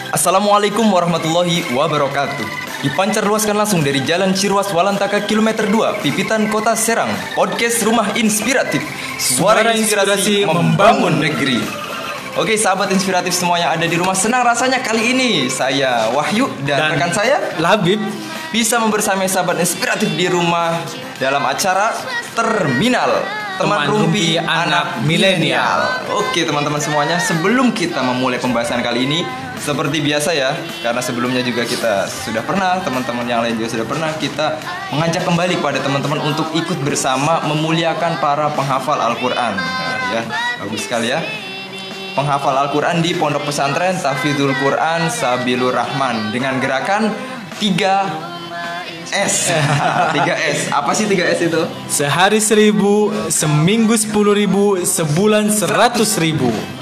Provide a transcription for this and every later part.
Assalamualaikum warahmatullahi wabarakatuh. Dipancar luaskan langsung dari Jalan Cirwas Walantaka kilometer 2, Pipitan Kota Serang. Podcast Rumah Inspiratif. Suara inspirasi membangun negeri. Oke, sahabat inspiratif semua yang ada di rumah, senang rasanya kali ini saya Wahyu dan rekan saya Labib bisa membersamai sahabat inspiratif di rumah dalam acara Terminal Teman Rumpi Anak Milenial. Oke teman-teman semuanya, sebelum kita memulai pembahasan kali ini, seperti biasa ya, karena sebelumnya juga kita sudah pernah, teman-teman yang lain juga sudah pernah, kita mengajak kembali pada teman-teman untuk ikut bersama memuliakan para penghafal Al-Quran. Nah, ya, bagus sekali ya. Penghafal Al-Quran di Pondok Pesantren Tahfidzul Quran Sabilur Rahman dengan gerakan 3S. 3S. Apa sih 3S itu? sehari 1.000, seminggu 10.000, sebulan 100.000.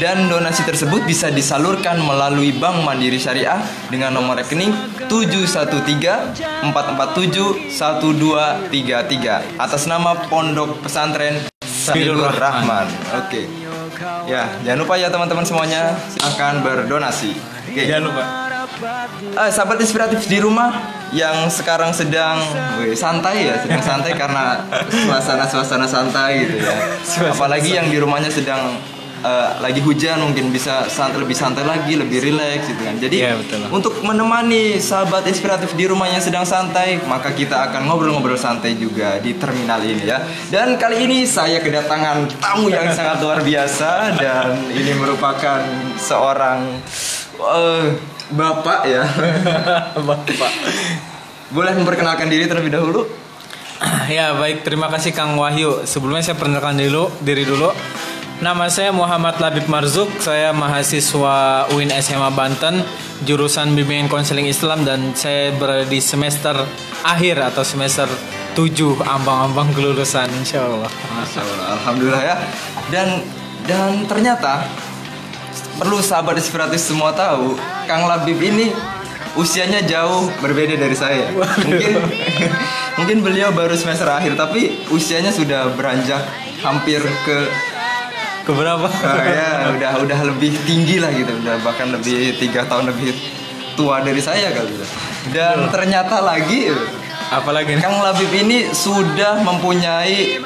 Dan donasi tersebut bisa disalurkan melalui Bank Mandiri Syariah dengan nomor rekening 713-447-1233 atas nama Pondok Pesantren Sabilur Rahman. Oke. Ya, jangan lupa ya teman-teman semuanya, silakan berdonasi. Oke. Jangan lupa. Sahabat inspiratif di rumah yang sekarang sedang santai ya, sedang santai karena suasana santai gitu ya. Apalagi yang di rumahnya sedang lagi hujan, mungkin bisa lebih santai lagi, lebih rileks gitu kan. Jadi ya, untuk menemani sahabat inspiratif di rumah yang sedang santai, maka kita akan ngobrol-ngobrol santai juga di terminal ini ya. Dan kali ini saya kedatangan tamu yang sangat luar biasa, dan ini merupakan seorang bapak ya. Bapak. Boleh memperkenalkan diri terlebih dahulu? Ya baik, terima kasih Kang Wahyu. Sebelumnya saya perkenalkan diri dulu. Nama saya Muhammad Labib Marzuk. Saya mahasiswa UIN SMA Banten, jurusan Bimbingan Konseling Islam, dan saya berada di semester akhir atau semester 7, ambang-ambang kelulusan insyaallah. Masya Allah, alhamdulillah ya. Dan ternyata perlu sahabat inspiratif semua tahu, Kang Labib ini usianya jauh berbeda dari saya. Mungkin beliau baru semester akhir, tapi usianya sudah beranjak hampir ke berapa? Ya udah lebih tinggi lah gitu, udah bahkan lebih 3 tahun lebih tua dari saya kali ya. Dan ternyata lagi, apalagi Kang Labib ini sudah mempunyai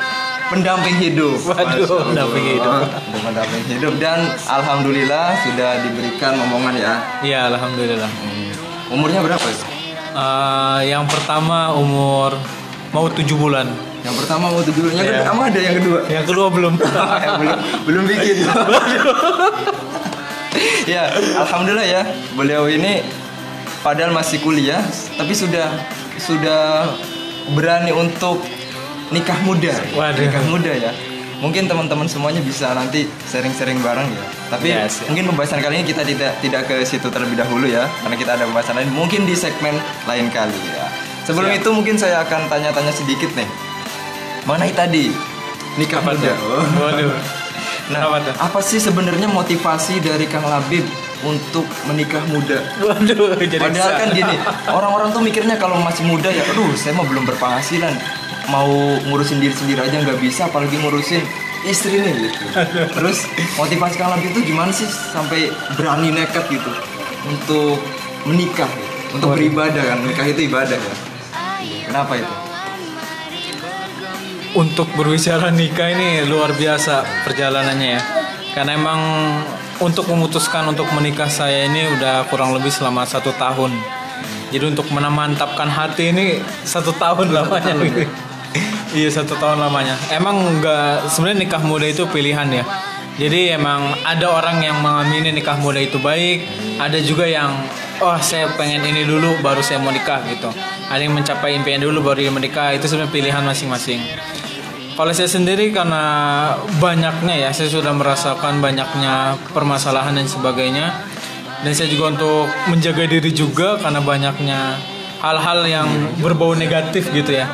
pendamping hidup. Waduh, pendamping hidup dan alhamdulillah sudah diberikan momongan ya. Iya, alhamdulillah. Umurnya berapa ya? Yang pertama umur mau 7 bulan. Yang pertama mau 7 bulan. Yang kedua ada yang kedua? Yang kedua belum. belum bikin. Ya, alhamdulillah ya. Beliau ini padahal masih kuliah, tapi sudah berani untuk nikah muda. Waduh. Nikah muda ya. Mungkin teman-teman semuanya bisa nanti sharing-sharing bareng ya. Tapi mungkin pembahasan kali ini kita tidak ke situ terlebih dahulu ya, karena kita ada pembahasan lain mungkin di segmen lain kali ya. Sebelum itu mungkin saya akan tanya-tanya sedikit nih. Mengenai tadi nikah muda. Waduh. Nah, apa sih sebenarnya motivasi dari Kang Labib untuk menikah muda? Waduh, padahal kan gini, orang-orang tuh mikirnya kalau masih muda ya, aduh saya mah belum berpenghasilan, mau ngurusin diri sendiri aja nggak bisa, apalagi ngurusin istri nih gitu. Terus motivasi Kang Labib itu gimana sih sampai berani nekat gitu untuk menikah, gitu, untuk beribadah kan, menikah itu ibadah ya. Kenapa itu? Untuk berbicara nikah ini luar biasa perjalanannya ya. Karena emang untuk memutuskan untuk menikah saya ini udah kurang lebih selama 1 tahun. Jadi untuk memantapkan hati ini 1 tahun lamanya. Iya, 1 tahun lamanya. Emang enggak, sebenarnya nikah muda itu pilihan ya. Jadi emang ada orang yang mengamini nikah muda itu baik, ada juga yang saya pengen ini dulu baru saya mau nikah gitu. Ada yang mencapai impian dulu baru dia menikah, itu sebenarnya pilihan masing-masing. Kalau saya sendiri karena banyaknya ya, saya sudah merasakan banyaknya permasalahan dan sebagainya. Dan saya juga untuk menjaga diri juga karena banyaknya hal-hal yang berbau negatif gitu ya.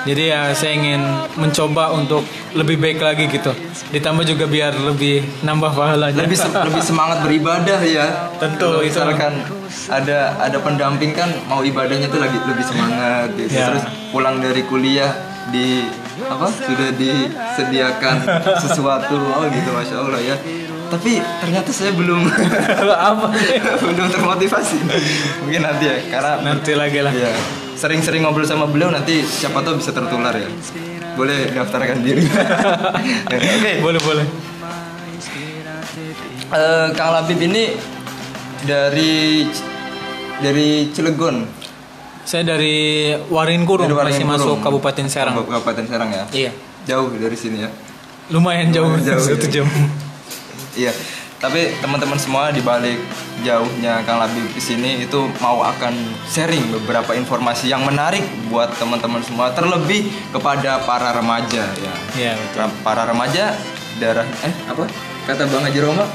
Jadi ya saya ingin mencoba untuk lebih baik lagi gitu. Ditambah juga biar lebih nambah pahalanya. Lebih semangat beribadah ya. Tentu itu. Misalkan ada pendamping kan mau ibadahnya tuh lebih semangat gitu. Ya. Terus pulang dari kuliah sudah disediakan sesuatu gitu, Masya Allah ya. Tapi ternyata saya belum Apa? belum termotivasi. Mungkin nanti ya, karena Nanti lagi lah. ya, sering-sering ngobrol sama beliau nanti siapa tahu bisa tertular ya. Boleh daftarkan diri. Oke. Boleh. Kang Labib ini dari Cilegon. Saya dari Waringkurung, masih masuk Kabupaten Serang. Kabupaten Serang ya. Iya. Jauh dari sini ya. Lumayan jauh, Jauh, 1 jam. Iya. Tapi teman-teman semua di balik jauhnya Kang Labib ke sini itu mau akan sharing beberapa informasi yang menarik buat teman-teman semua, terlebih kepada para remaja ya. Iya, betul. Para remaja apa? Kata Bang Haji Roma?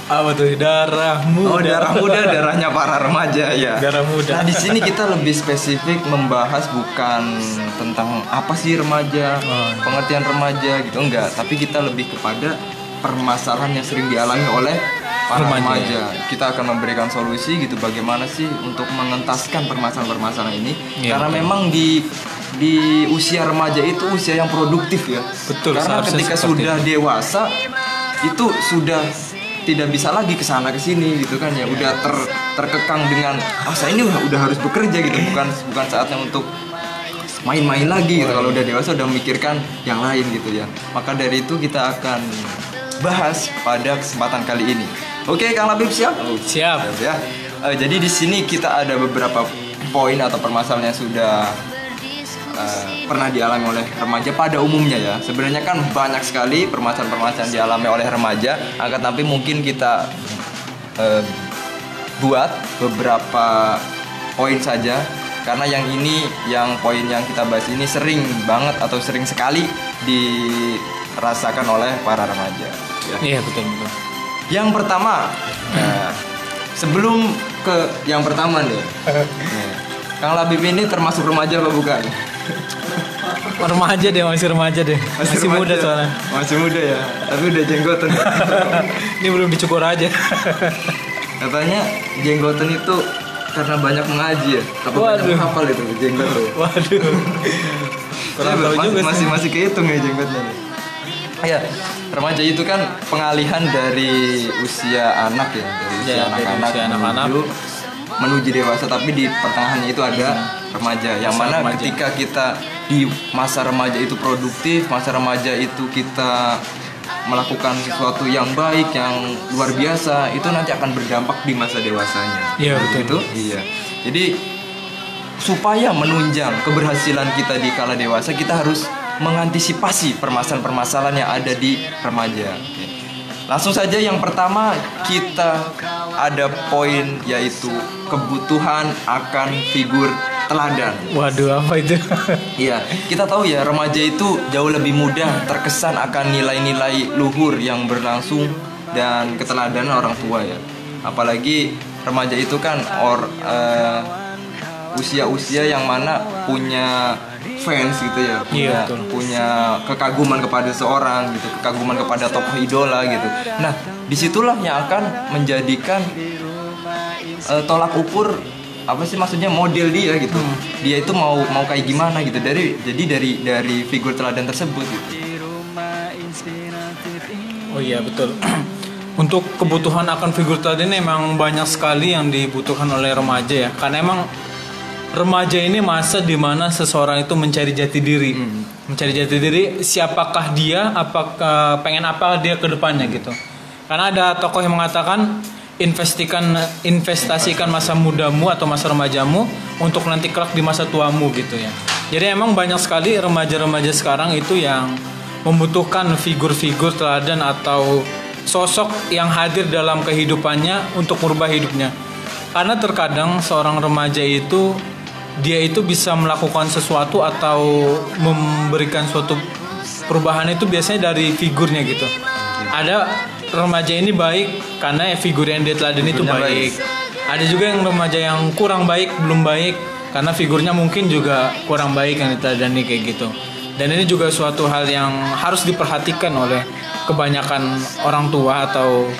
Apa tuh? Darah muda. Oh, darah muda, darahnya para remaja ya. Darah muda. Nah, di sini kita lebih spesifik membahas bukan tentang apa sih remaja, pengertian remaja gitu enggak, tapi kita lebih kepada permasalahan yang sering dialami oleh para remaja. Kita akan memberikan solusi gitu bagaimana sih untuk mengentaskan permasalahan-permasalahan ini. Ya, karena betul. memang di usia remaja itu usia yang produktif ya. Betul. Karena ketika sudah dewasa itu sudah tidak bisa lagi kesana kesini gitu kan ya, udah terkekang dengan saya ini udah harus bekerja gitu, bukan saatnya untuk main-main lagi gitu. Kalau udah dewasa udah memikirkan yang lain gitu ya. Maka dari itu kita akan bahas pada kesempatan kali ini. Oke, Kang Labib siap? Siap. Ya. Jadi di sini kita ada beberapa poin atau permasalahan yang sudah pernah dialami oleh remaja pada umumnya ya. Sebenarnya kan banyak sekali permasalahan-permasalahan dialami oleh remaja, akan tapi mungkin kita buat beberapa poin saja, karena yang poin yang kita bahas ini sering banget atau sering sekali dirasakan oleh para remaja ya. Iya, betul. Yang pertama, sebelum ke yang pertama nih, Kang Labib ini termasuk remaja apa bukan? Remaja deh, masih remaja deh. Masih remaja. muda soalnya. Masih muda ya, tapi udah jenggotan. Ini belum dicukur aja. Katanya jenggotan itu karena banyak mengaji ya. Apa banyak menghafal itu jenggotan? Waduh. Kurang tahu juga sih. Masih kehitung ya jenggotnya nih. Ya, remaja itu kan pengalihan dari usia anak ya, dari usia anak-anak menuju dewasa, tapi di pertengahannya itu ada remaja. Yang mana ketika kita di masa remaja itu produktif, masa remaja itu kita melakukan sesuatu yang baik, yang luar biasa, itu nanti akan berdampak di masa dewasanya. Iya, betul. Iya. Jadi supaya menunjang keberhasilan kita di kala dewasa, kita harus mengantisipasi permasalahan-permasalahan yang ada di remaja. Langsung saja yang pertama kita ada poin yaitu kebutuhan akan figur teladan. Waduh, apa itu? Iya, kita tahu ya remaja itu jauh lebih mudah terkesan akan nilai-nilai luhur yang berlangsung dan keteladanan orang tua ya. Apalagi remaja itu kan usia-usia yang mana punya fans gitu ya, punya kekaguman kepada seorang gitu, kekaguman kepada tokoh idola gitu. Nah, disitulah yang akan menjadikan tolak ukur apa sih maksudnya model dia gitu. Dia itu mau kayak gimana gitu dari figur teladan tersebut gitu. Oh iya, betul. Untuk kebutuhan akan figur teladan ini memang banyak sekali yang dibutuhkan oleh remaja ya. Karena emang remaja ini masa dimana seseorang itu mencari jati diri, mencari jati diri siapakah dia, apakah pengen apa dia ke depannya gitu. Karena ada tokoh yang mengatakan investasikan masa mudamu atau masa remajamu untuk nanti kelak di masa tuamu gitu ya. Jadi emang banyak sekali remaja-remaja sekarang itu yang membutuhkan figur-figur teladan atau sosok yang hadir dalam kehidupannya untuk merubah hidupnya. Karena terkadang seorang remaja itu dia itu bisa melakukan sesuatu atau memberikan suatu perubahan itu biasanya dari figurnya gitu. Ada remaja ini baik karena figur yang dia teladani itu baik. Ada juga yang remaja yang kurang baik, belum baik karena figurnya mungkin juga kurang baik yang diteladani kayak gitu. Dan ini juga suatu hal yang harus diperhatikan oleh kebanyakan orang tua atau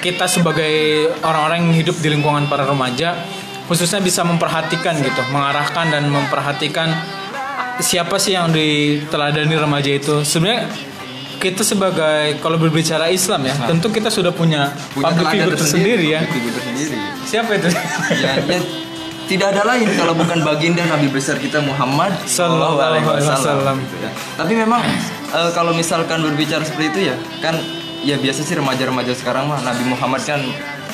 kita sebagai orang-orang yang hidup di lingkungan para remaja, khususnya bisa memperhatikan gitu, mengarahkan dan memperhatikan siapa sih yang diteladani remaja itu. Sebenarnya kita sebagai kalau berbicara Islam ya, tentu kita sudah punya public figure tersendiri ya. Siapa itu? Ya, tidak ada lain kalau bukan baginda Nabi besar kita Muhammad Sallallahu Alaihi Wasallam. Gitu ya. Tapi memang kalau misalkan berbicara seperti itu ya, kan ya biasa sih remaja-remaja sekarang mah Nabi Muhammad kan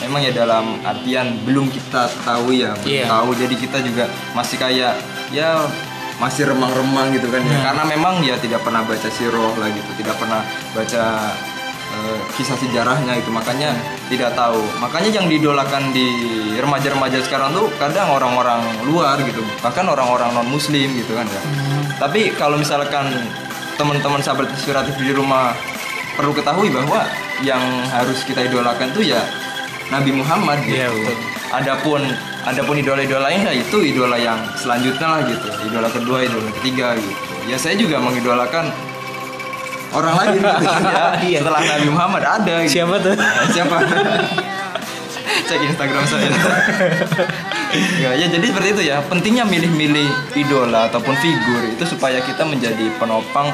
memang ya dalam artian belum kita tahu ya, belum tahu. Jadi kita juga masih kayak ya masih remang-remang gitu kan ya. Karena memang ya tidak pernah baca sirah lah gitu, tidak pernah baca kisah sejarahnya itu, makanya tidak tahu. Makanya yang didolakan di remaja-remaja sekarang tuh kadang orang-orang luar gitu, bahkan orang-orang non muslim gitu kan ya. Tapi kalau misalkan teman-teman sahabat inspiratif di rumah perlu ketahui bahwa yang harus kita idolakan tuh ya Nabi Muhammad gitu. Adapun idola-idola lain ya itu idola yang selanjutnya lah gitu. Idola kedua, idola ketiga gitu. Ya saya juga mengidolakan orang lain gitu, ya. Setelah Nabi Muhammad ada gitu. Siapa tuh? Siapa? Cek Instagram saya. Ya jadi seperti itu ya. Pentingnya milih-milih idola ataupun figur itu supaya kita menjadi penopang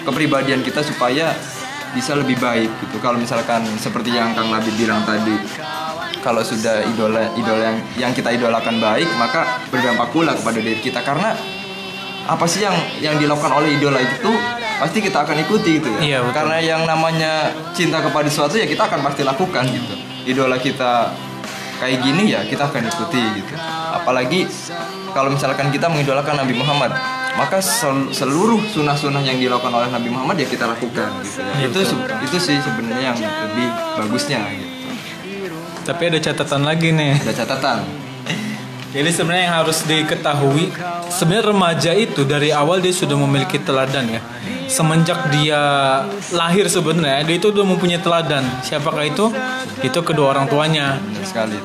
kepribadian kita supaya bisa lebih baik gitu. Kalau misalkan seperti yang Kang Nabi bilang tadi, kalau sudah idola yang kita idolakan baik, maka berdampak pula kepada diri kita. Karena apa sih yang dilakukan oleh idola itu pasti kita akan ikuti gitu ya. Iya, karena yang namanya cinta kepada sesuatu ya kita akan pasti lakukan gitu. Idola kita kayak gini ya kita akan ikuti gitu. Apalagi kalau misalkan kita mengidolakan Nabi Muhammad, maka seluruh sunnah-sunnah yang dilakukan oleh Nabi Muhammad ya kita lakukan gitu ya. Itu sih sebenarnya yang lebih bagusnya gitu. Tapi ada catatan lagi nih. Ada catatan. Jadi sebenarnya yang harus diketahui, sebenarnya remaja itu dari awal dia sudah memiliki teladan ya. Semenjak dia lahir sebenarnya dia itu sudah mempunyai teladan. Siapakah itu? Itu kedua orang tuanya. Benar sekali.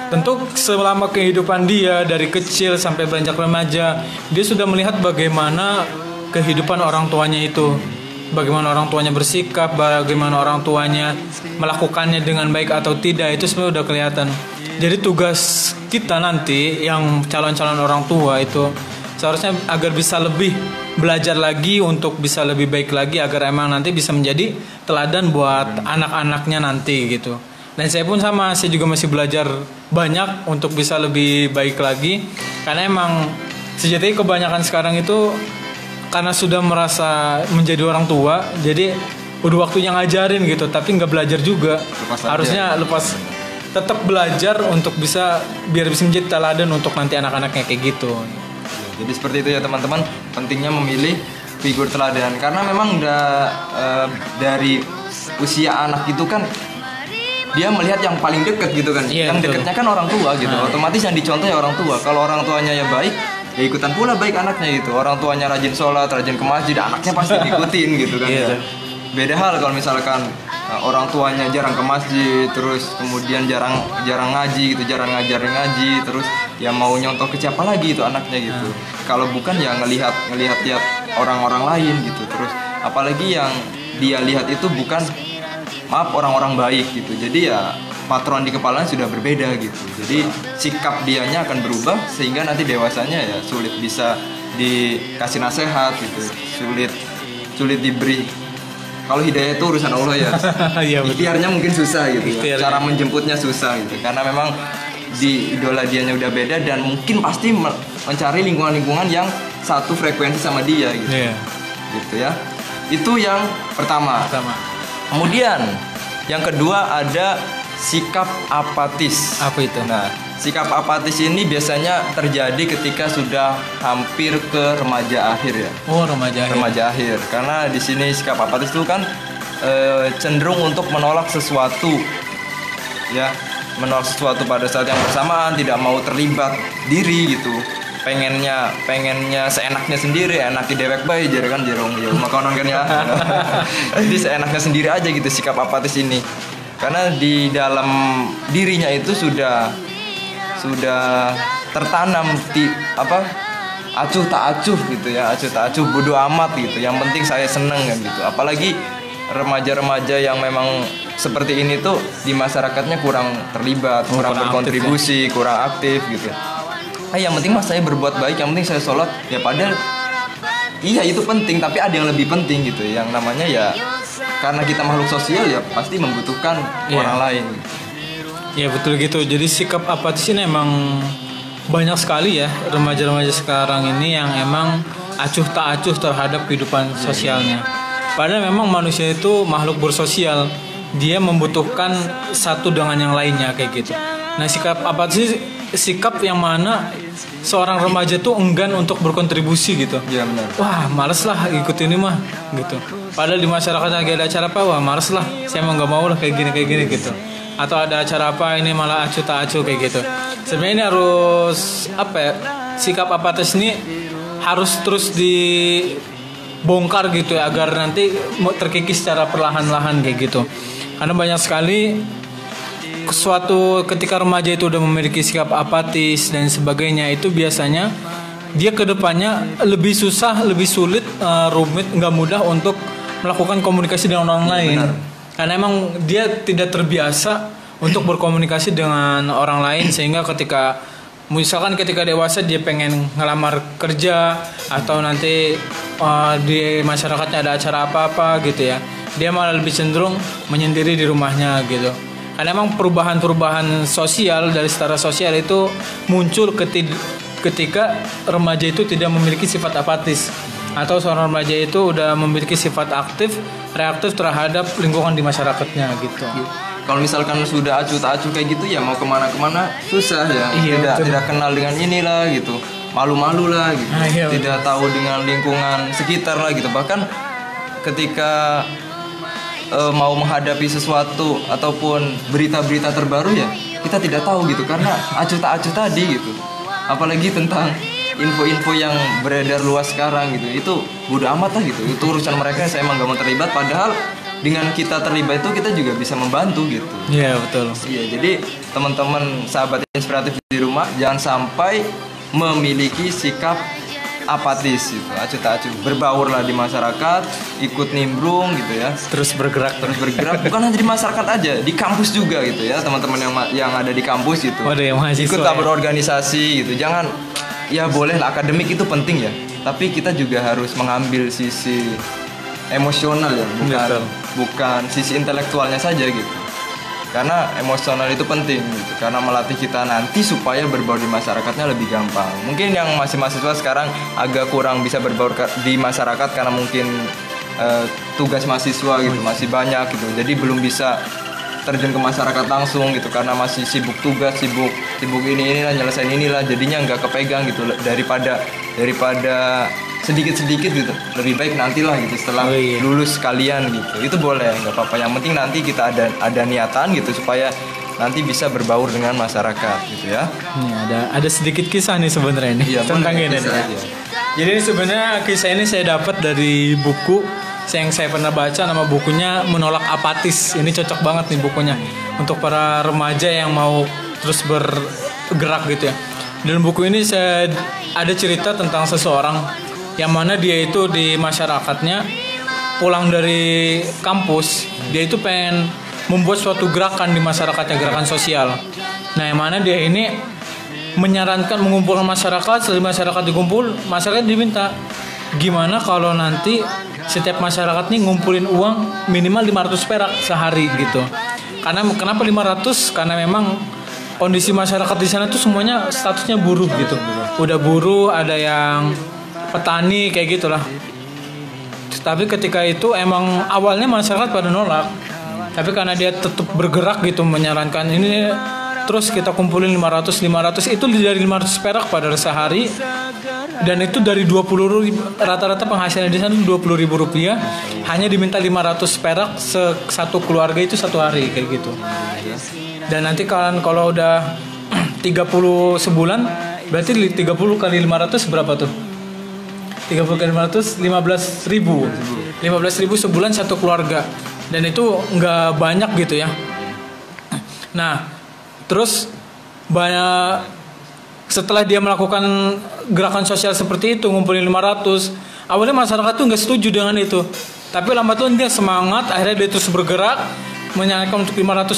Tentu selama kehidupan dia dari kecil sampai beranjak remaja, dia sudah melihat bagaimana kehidupan orang tuanya itu. Bagaimana orang tuanya bersikap, bagaimana orang tuanya melakukannya dengan baik atau tidak, itu sebenarnya udah kelihatan. Jadi tugas kita nanti yang calon-calon orang tua itu seharusnya agar bisa lebih belajar lagi untuk bisa lebih baik lagi agar emang nanti bisa menjadi teladan buat anak-anaknya nanti gitu. Dan saya pun sama, saya juga masih belajar banyak untuk bisa lebih baik lagi. Karena emang sejatinya kebanyakan sekarang itu karena sudah merasa menjadi orang tua, jadi udah waktunya ngajarin gitu, tapi nggak belajar juga. Harusnya tetap belajar untuk biar bisa menjadi teladan untuk nanti anak-anaknya kayak gitu. Jadi seperti itu ya teman-teman, pentingnya memilih figur teladan karena memang dari usia anak itu kan dia melihat yang paling dekat gitu kan. Yang dekatnya kan orang tua gitu. Otomatis yang dicontoh ya orang tua. Kalau orang tuanya ya baik, ya ikutan pula baik anaknya gitu. Orang tuanya rajin sholat, rajin ke masjid, anaknya pasti diikutin gitu kan. Beda hal kalau misalkan orang tuanya jarang ke masjid, terus kemudian jarang ngaji gitu, jarang ngajarin ngaji, terus ya mau nyontoh ke siapa lagi itu anaknya gitu. Kalau bukan ya ngelihat orang-orang lain gitu. Terus apalagi yang dia lihat itu bukan orang-orang baik gitu. Jadi ya patron di kepalanya sudah berbeda gitu. Jadi sikap dianya akan berubah sehingga nanti dewasanya ya sulit bisa dikasih nasihat gitu. Sulit diberi. Kalau hidayah itu urusan Allah ya. Ikhtiarnya mungkin susah gitu ya. Cara menjemputnya susah gitu. Karena memang di idola dianya udah beda dan mungkin pasti mencari lingkungan-lingkungan yang satu frekuensi sama dia gitu. Gitu ya. Itu yang pertama. Kemudian yang kedua ada sikap apatis. Apa itu? Nah, sikap apatis ini biasanya terjadi ketika sudah hampir ke remaja akhir ya. Oh, remaja akhir. Karena di sini sikap apatis itu kan cenderung untuk menolak sesuatu. Ya, menolak sesuatu pada saat yang bersamaan, tidak mau terlibat diri gitu. Pengennya seenaknya sendiri, enak dewek bae jar kan jerong ya makanan kan ya. Jadi seenaknya sendiri aja gitu sikap apatis ini. Karena di dalam dirinya itu sudah tertanam acuh tak acuh gitu ya, acuh tak acuh bodo amat gitu. Yang penting saya seneng kan gitu. Apalagi remaja-remaja yang memang seperti ini tuh di masyarakatnya kurang terlibat, kurang berkontribusi, kurang aktif gitu. Yang penting mas saya berbuat baik, yang penting saya sholat. Ya padahal iya itu penting, tapi ada yang lebih penting gitu, yang namanya ya karena kita makhluk sosial ya pasti membutuhkan orang lain. Ya betul gitu. Jadi sikap apatis ini emang banyak sekali ya remaja-remaja sekarang ini yang emang acuh tak acuh terhadap kehidupan sosialnya. Padahal memang manusia itu makhluk bersosial, dia membutuhkan satu dengan yang lainnya kayak gitu. Nah sikap apatis, sikap yang mana seorang remaja tuh enggan untuk berkontribusi gitu. Iya benar. Wah males lah ikut ini mah gitu. Padahal di masyarakat lagi ada acara apa, wah males lah, saya emang nggak mau lah kayak gini gitu. Atau ada acara apa ini malah acuh tak acuh kayak gitu. Sebenarnya ini harus apa ya, sikap apatis ini harus terus dibongkar gitu ya, agar nanti terkikis secara perlahan-lahan kayak gitu. Karena banyak sekali suatu ketika remaja itu udah memiliki sikap apatis dan sebagainya, itu biasanya dia kedepannya lebih susah, lebih sulit, rumit, nggak mudah untuk melakukan komunikasi dengan orang lain. Benar. Karena emang dia tidak terbiasa untuk berkomunikasi dengan orang lain, sehingga ketika misalkan ketika dewasa dia pengen ngelamar kerja atau nanti di masyarakatnya ada acara apa-apa gitu ya, dia malah lebih cenderung menyendiri di rumahnya gitu. Karena emang perubahan-perubahan sosial dari setara sosial itu muncul ketika remaja itu tidak memiliki sifat apatis, atau seorang remaja itu udah memiliki sifat aktif, reaktif terhadap lingkungan di masyarakatnya gitu. Kalau misalkan sudah acuh tak acuh kayak gitu ya mau kemana-kemana susah ya. Tidak kenal dengan inilah gitu, malu-malu lah gitu. Tidak tahu dengan lingkungan sekitar lah gitu. Bahkan ketika mau menghadapi sesuatu ataupun berita-berita terbaru ya kita tidak tahu gitu, karena acuh tak acuh tadi gitu. Apalagi tentang info-info yang beredar luas sekarang gitu, itu bodo amat lah gitu, itu urusan mereka, saya emang gak mau terlibat. Padahal dengan kita terlibat itu kita juga bisa membantu gitu. Iya betul. Iya, jadi teman-teman sahabat inspiratif di rumah jangan sampai memiliki sikap apatis gitu, acuh tak acuh, berbaur lah di masyarakat, ikut nimbrung gitu ya, terus bergerak bukan hanya di masyarakat aja, di kampus juga gitu ya, teman-teman yang ada di kampus gitu. Ikutlah berorganisasi gitu. Jangan, ya boleh lah akademik itu penting ya, tapi kita juga harus mengambil sisi emosional ya, bukan sisi intelektualnya saja gitu. Karena emosional itu penting gitu, karena melatih kita nanti supaya berbaur di masyarakatnya lebih gampang. Mungkin yang masih mahasiswa sekarang agak kurang bisa berbaur di masyarakat karena mungkin tugas mahasiswa gitu masih banyak gitu, jadi belum bisa terjun ke masyarakat langsung gitu, karena masih sibuk tugas, sibuk inilah, nyelesain inilah, jadinya nggak kepegang gitu. Daripada sedikit-sedikit gitu, lebih baik nantilah gitu setelah lulus sekalian gitu. Itu boleh, nggak apa-apa. Yang penting nanti kita ada niatan gitu supaya nanti bisa berbaur dengan masyarakat gitu ya. Nih ada sedikit kisah nih sebenarnya nih tentang ini. Jadi sebenarnya kisah ini saya dapat dari buku yang saya pernah baca, nama bukunya Menolak Apatis. Ini cocok banget nih bukunya untuk para remaja yang mau terus bergerak gitu ya. Dalam buku ini saya ada cerita tentang seseorang yang mana dia itu di masyarakatnya pulang dari kampus, dia itu pengen membuat suatu gerakan di masyarakatnya, gerakan sosial. Nah, yang mana dia ini menyarankan mengumpulkan masyarakat, setelah masyarakat dikumpul, masyarakat diminta gimana kalau nanti setiap masyarakat nih ngumpulin uang minimal 500 perak sehari gitu. Karena kenapa 500? Karena memang kondisi masyarakat di sana tuh semuanya statusnya buruh gitu. Udah buruh, ada yang petani kayak gitulah. Tapi ketika itu emang awalnya masyarakat pada nolak, tapi karena dia tetap bergerak gitu menyarankan ini, terus kita kumpulin 500 itu dari 500 perak pada sehari, dan itu dari 20.000, rata-rata penghasilan di sana 20.000 rupiah, hanya diminta 500 perak satu keluarga itu satu hari kayak gitu. Dan nanti kalau udah 30 sebulan, berarti 30 kali 500 berapa tuh? 30 kali 500, 15.000 sebulan satu keluarga, dan itu nggak banyak gitu ya. Nah terus banyak, setelah dia melakukan gerakan sosial seperti itu, ngumpulin 500, awalnya masyarakat tuh nggak setuju dengan itu, tapi lambat laun dia semangat, akhirnya dia terus bergerak menyarankan untuk 500,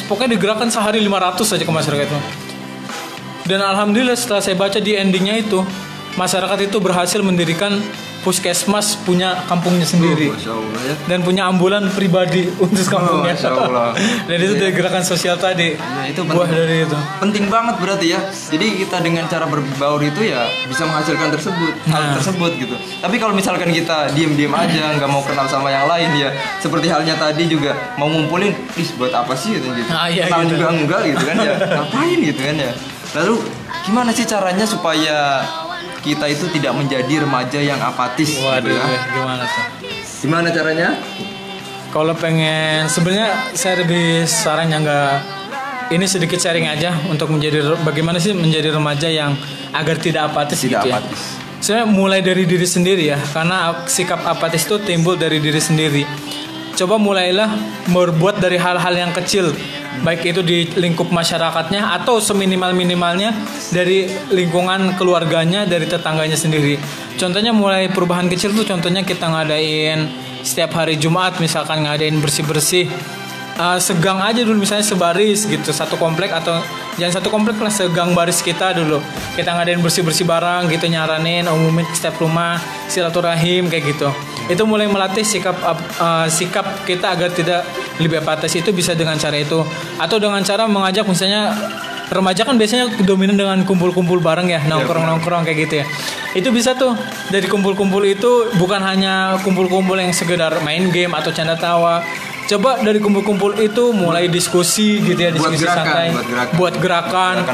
pokoknya digerakkan sehari 500 saja ke masyarakat itu. Dan alhamdulillah setelah saya baca di endingnya itu, masyarakat itu berhasil mendirikan puskesmas punya kampungnya sendiri. Masya Allah, ya. Dan punya ambulan pribadi untuk kampungnya. Masya Allah. Dan itu dari gerakan sosial tadi. Ya, itu buah penting. dari itu. Penting banget berarti ya. Jadi kita dengan cara berbaur itu ya bisa menghasilkan hal tersebut gitu. Tapi kalau misalkan kita diem-diem aja, nggak mau kenal sama yang lain ya, seperti halnya tadi juga mau ngumpulin, buat apa sih gitu. Iya, kenal gitu. juga enggak gitu kan ya. Ngapain gitu kan ya. Lalu gimana sih caranya supaya kita itu tidak menjadi remaja yang apatis? Waduh, gitu ya? gimana tuh? Gimana caranya? Kalau pengen, sebenarnya saya lebih sarannya nggak, ini sedikit sharing aja untuk bagaimana sih menjadi remaja yang agar tidak apatis Tidak gitu ya. apatis. Sebenarnya mulai dari diri sendiri ya, karena sikap apatis itu timbul dari diri sendiri. Coba mulailah berbuat dari hal-hal yang kecil, baik itu di lingkup masyarakatnya atau seminimal-minimalnya dari lingkungan keluarganya, dari tetangganya sendiri. Contohnya mulai perubahan kecil tuh, contohnya kita ngadain setiap hari Jumat misalkan ngadain bersih-bersih, segang aja dulu misalnya sebaris gitu, satu komplek atau jangan satu komplek lah, segang baris kita dulu kita ngadain bersih-bersih bareng gitu, nyaranin, umumin setiap rumah, silaturahim kayak gitu. Itu mulai melatih sikap kita agar tidak lebih apatis. Itu bisa dengan cara itu, atau dengan cara mengajak, misalnya remaja kan biasanya dominan dengan kumpul-kumpul bareng ya, nongkrong-nongkrong kayak gitu ya. Itu bisa tuh, dari kumpul-kumpul itu bukan hanya kumpul-kumpul yang sekedar main game atau canda tawa. Coba dari kumpul-kumpul itu mulai diskusi gitu ya, diskusi santai, buat gerakan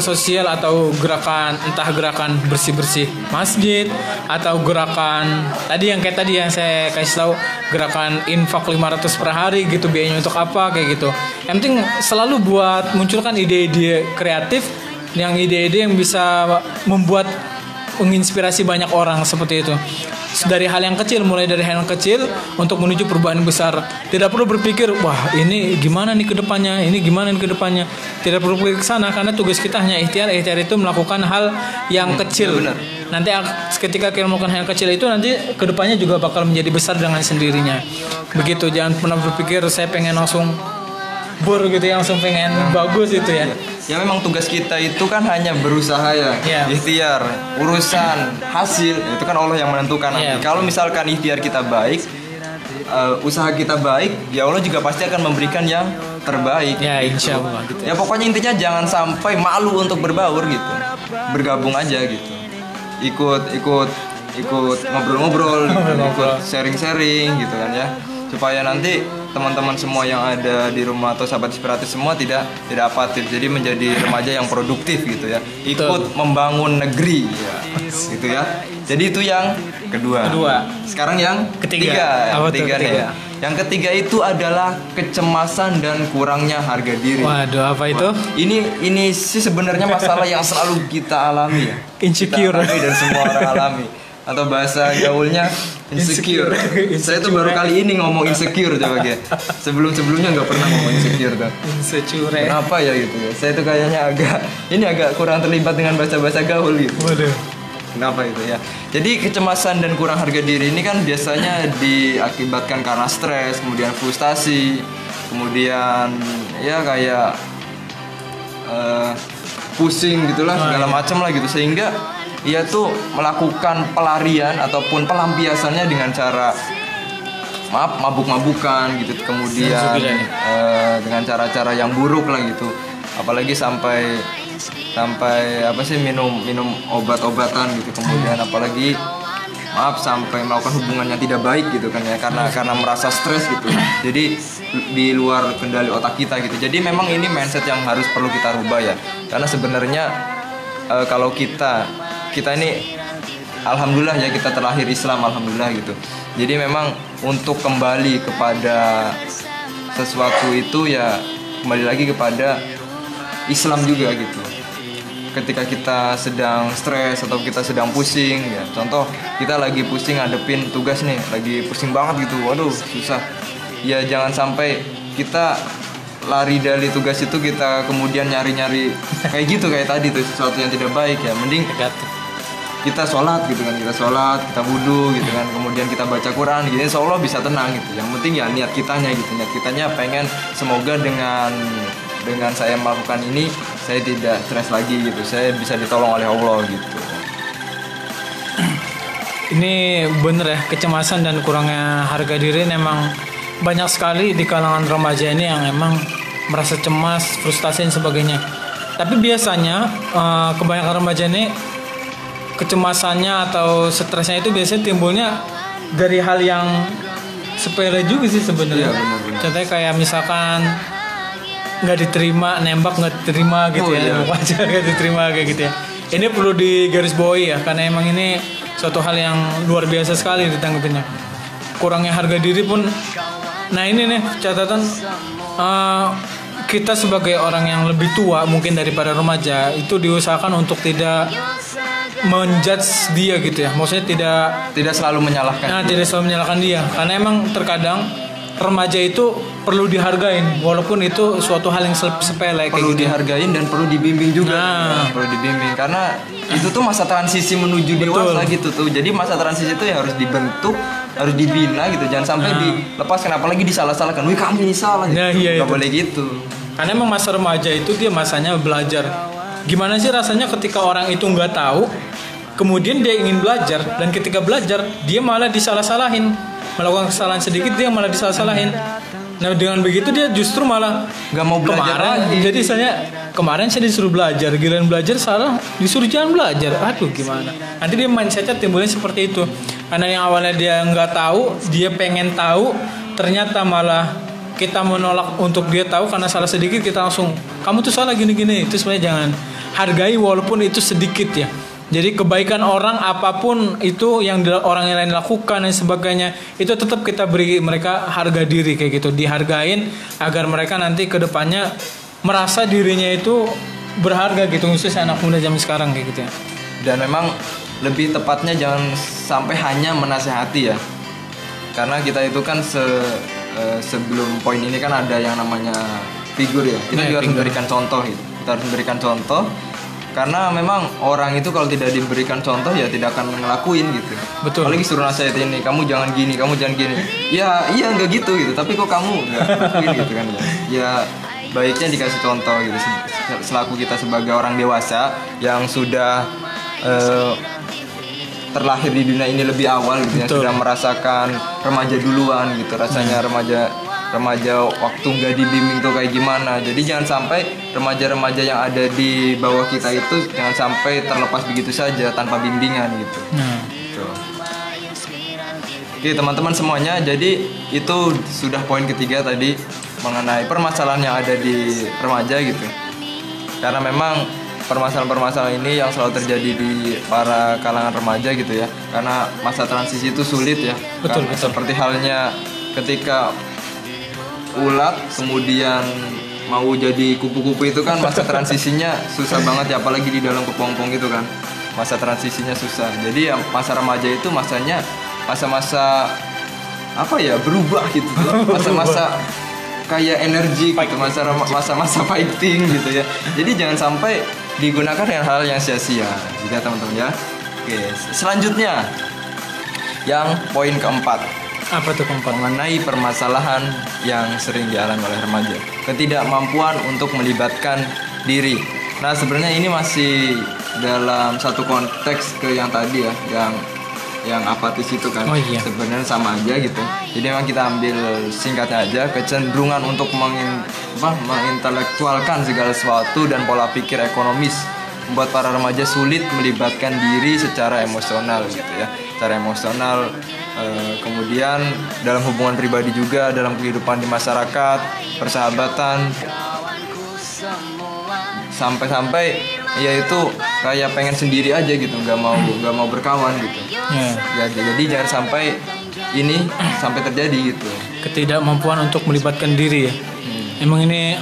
sosial atau entah gerakan bersih-bersih masjid atau gerakan tadi yang saya kasih tahu, gerakan infak 500 per hari gitu, biayanya untuk apa kayak gitu. Yang penting selalu buat munculkan ide-ide kreatif, yang ide-ide yang bisa menginspirasi banyak orang seperti itu. Dari hal yang kecil, mulai dari hal yang kecil untuk menuju perubahan besar. Tidak perlu berpikir, wah ini gimana nih ke depannya, Tidak perlu berpikir ke sana, karena tugas kita hanya ikhtiar itu melakukan hal yang kecil. Benar. Nanti ketika kita melakukan hal yang kecil itu, nanti ke depannya juga bakal menjadi besar dengan sendirinya. Begitu, jangan pernah berpikir saya pengen langsung gitu ya, langsung pengen bagus gitu ya. Ya memang tugas kita itu kan hanya berusaha ya, ikhtiar. Urusan hasil itu kan Allah yang menentukan nanti. Kalau misalkan ikhtiar kita baik, usaha kita baik, ya Allah juga pasti akan memberikan yang terbaik. Ya, insya Allah gitu. Ya pokoknya intinya jangan sampai malu untuk berbaur gitu, bergabung aja gitu, ikut ngobrol-ngobrol, ikut sharing-sharing gitu kan ya, supaya nanti teman-teman semua yang ada di rumah atau sahabat inspiratif semua tidak apatis, jadi menjadi remaja yang produktif gitu ya, ikut membangun negeri ya, gitu ya. Jadi itu yang kedua. Sekarang yang ketiga nih ya. Yang ketiga itu adalah kecemasan dan kurangnya harga diri. Waduh, apa itu? Ini sih sebenarnya masalah yang selalu kita alami ya. Insecure. Kita alami dan semua orang alami. Atau bahasa gaulnya insecure. Saya tuh baru kali ini ngomong insecure coba ya. Sebelumnya nggak pernah ngomong insecure tuh. Insecure. Kenapa ya gitu ya? Saya tuh kayaknya agak kurang terlibat dengan bahasa gaul gitu. Waduh. Kenapa itu ya? Jadi kecemasan dan kurang harga diri ini kan biasanya diakibatkan karena stres, kemudian frustasi, kemudian ya kayak pusing gitulah, segala macam lah gitu, sehingga ia tuh melakukan pelarian ataupun pelampiasannya dengan cara mabuk-mabukan gitu, kemudian dengan cara-cara yang buruk lah gitu, apalagi sampai minum obat-obatan gitu, kemudian apalagi sampai melakukan hubungan yang tidak baik gitu kan ya, karena merasa stres gitu, jadi di luar kendali otak kita gitu. Jadi memang ini mindset yang perlu kita rubah ya, karena sebenarnya kalau kita ini alhamdulillah ya, kita terlahir Islam alhamdulillah gitu. Jadi memang untuk kembali kepada sesuatu itu ya kembali lagi kepada Islam juga gitu. Ketika kita sedang stres atau kita sedang pusing ya, contoh kita lagi pusing ngadepin tugas nih, lagi pusing banget gitu, waduh susah ya, jangan sampai kita lari dari tugas itu, kita kemudian nyari-nyari kayak gitu, kayak tadi tuh sesuatu yang tidak baik ya. Mending kita sholat gitu kan, kita wudu gitu kan, kemudian kita baca Quran gitu, insya Allah bisa tenang gitu. Yang penting ya niat kitanya pengen semoga dengan saya melakukan ini saya tidak stres lagi gitu, saya bisa ditolong oleh Allah gitu. ini bener ya, kecemasan dan kurangnya harga diri memang banyak sekali di kalangan remaja ini yang emang merasa cemas, frustasi dan sebagainya. Tapi biasanya kebanyakan remaja ini kecemasannya atau stresnya itu biasanya timbulnya dari hal yang sepele juga sih sebenarnya. Contohnya kayak misalkan nggak diterima, nembak nggak diterima gitu wajar nggak diterima kayak gitu ya. Ini perlu digarisbawahi ya, karena emang ini suatu hal yang luar biasa sekali ditanggapinnya. Kurangnya harga diri pun, nah ini nih catatan kita sebagai orang yang lebih tua mungkin daripada remaja itu diusahakan untuk tidak menjudge dia gitu ya, maksudnya tidak selalu menyalahkan. Nah, tidak selalu menyalahkan dia, karena emang terkadang remaja itu perlu dihargain walaupun itu suatu hal yang sepele kayak perlu gitu. Dihargain dan perlu dibimbing juga. Perlu dibimbing karena itu tuh masa transisi menuju dewasa gitu tuh. Jadi masa transisi itu ya harus dibentuk, harus dibina gitu. Jangan sampai dilepaskan, apalagi disalah-salahkan. Wih, kamu ini salah. Nah, gitu. iya, Gak boleh gitu. Karena emang masa remaja itu dia masanya belajar. Gimana sih rasanya ketika orang itu nggak tahu, kemudian dia ingin belajar, dan ketika belajar dia malah disalah-salahin, melakukan kesalahan sedikit dia malah disalah-salahin. Nah dengan begitu dia justru malah nggak mau belajar lagi. Jadi saya kemarin saya disuruh belajar, giliran belajar salah disuruh jangan belajar. Aduh gimana? Nanti dia mindsetnya timbulnya seperti itu. Karena yang awalnya dia nggak tahu, dia pengen tahu, ternyata malah kita menolak untuk dia tahu karena salah sedikit kita langsung kamu tuh salah gini-gini. Itu sebenarnya jangan, hargai walaupun itu sedikit ya. Jadi kebaikan orang apapun itu yang orang yang lain lakukan dan sebagainya itu tetap kita beri mereka harga diri kayak gitu, dihargain agar mereka nanti kedepannya merasa dirinya itu berharga gitu, khususnya anak muda zaman sekarang kayak gitu ya. Dan memang lebih tepatnya jangan sampai hanya menasehati ya, karena kita itu kan sebelum poin ini kan ada yang namanya figur ya, kita juga harus memberikan contoh gitu. Kita harus memberikan contoh. Karena memang orang itu kalau tidak diberikan contoh ya tidak akan ngelakuin gitu. Betul. Apalagi suruh nasihat ini, kamu jangan gini, kamu jangan gini. Ya iya nggak gitu. Tapi kok kamu nggak ngelakuin gitu kan ya. Ya baiknya dikasih contoh gitu. Selaku kita sebagai orang dewasa yang sudah terlahir di dunia ini lebih awal gitu, yang sudah merasakan remaja duluan gitu. Rasanya remaja waktu nggak dibimbing tuh kayak gimana. Jadi jangan sampai remaja-remaja yang ada di bawah kita itu jangan sampai terlepas begitu saja tanpa bimbingan gitu. Gitu. Oke teman-teman semuanya, jadi itu sudah poin ketiga tadi mengenai permasalahan yang ada di remaja gitu. Karena memang permasalahan-permasalahan ini yang selalu terjadi di para kalangan remaja gitu ya. Karena masa transisi itu sulit ya. Betul. Seperti halnya ketika ulat kemudian mau jadi kupu-kupu itu kan masa transisinya susah banget ya, apalagi di dalam kepompong gitu kan, masa transisinya susah. Jadi ya masa remaja itu masanya masa-masa apa ya, berubah gitu, masa-masa kayak energi gitu, masa-masa fighting gitu ya. Jadi jangan sampai digunakan dengan hal yang sia-sia gitu ya teman-teman ya. Oke, selanjutnya yang poin keempat. Apa tuh keempat? Mengenai permasalahan yang sering dialami oleh remaja, ketidakmampuan untuk melibatkan diri. Nah sebenarnya ini masih dalam satu konteks ke yang tadi ya, yang apatis itu kan. Sebenarnya sama aja gitu. Jadi memang kita ambil singkatnya aja, kecenderungan untuk mengintelektualkan segala sesuatu dan pola pikir ekonomis membuat para remaja sulit melibatkan diri secara emosional gitu ya, secara emosional. Kemudian dalam hubungan pribadi juga, dalam kehidupan di masyarakat, persahabatan, sampai-sampai ya itu kayak pengen sendiri aja gitu, nggak mau berkawan gitu. Ya, jadi jangan sampai ini sampai terjadi gitu. Ketidakmampuan untuk melibatkan diri ya. Emang ini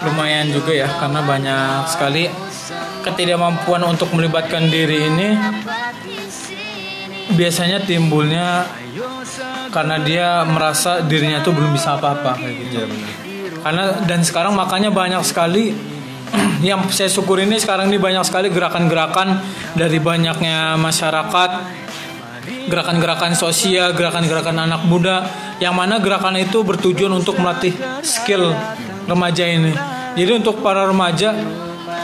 lumayan juga ya, karena banyak sekali ketidakmampuan untuk melibatkan diri ini biasanya timbulnya karena dia merasa dirinya tuh belum bisa apa-apa kayak gitu. Ya, benar. Karena dan sekarang makanya banyak sekali yang saya syukuri ini sekarang ini banyak sekali gerakan-gerakan dari banyaknya masyarakat, gerakan-gerakan sosial, gerakan-gerakan anak muda, yang mana gerakan itu bertujuan untuk melatih skill remaja ini. Jadi untuk para remaja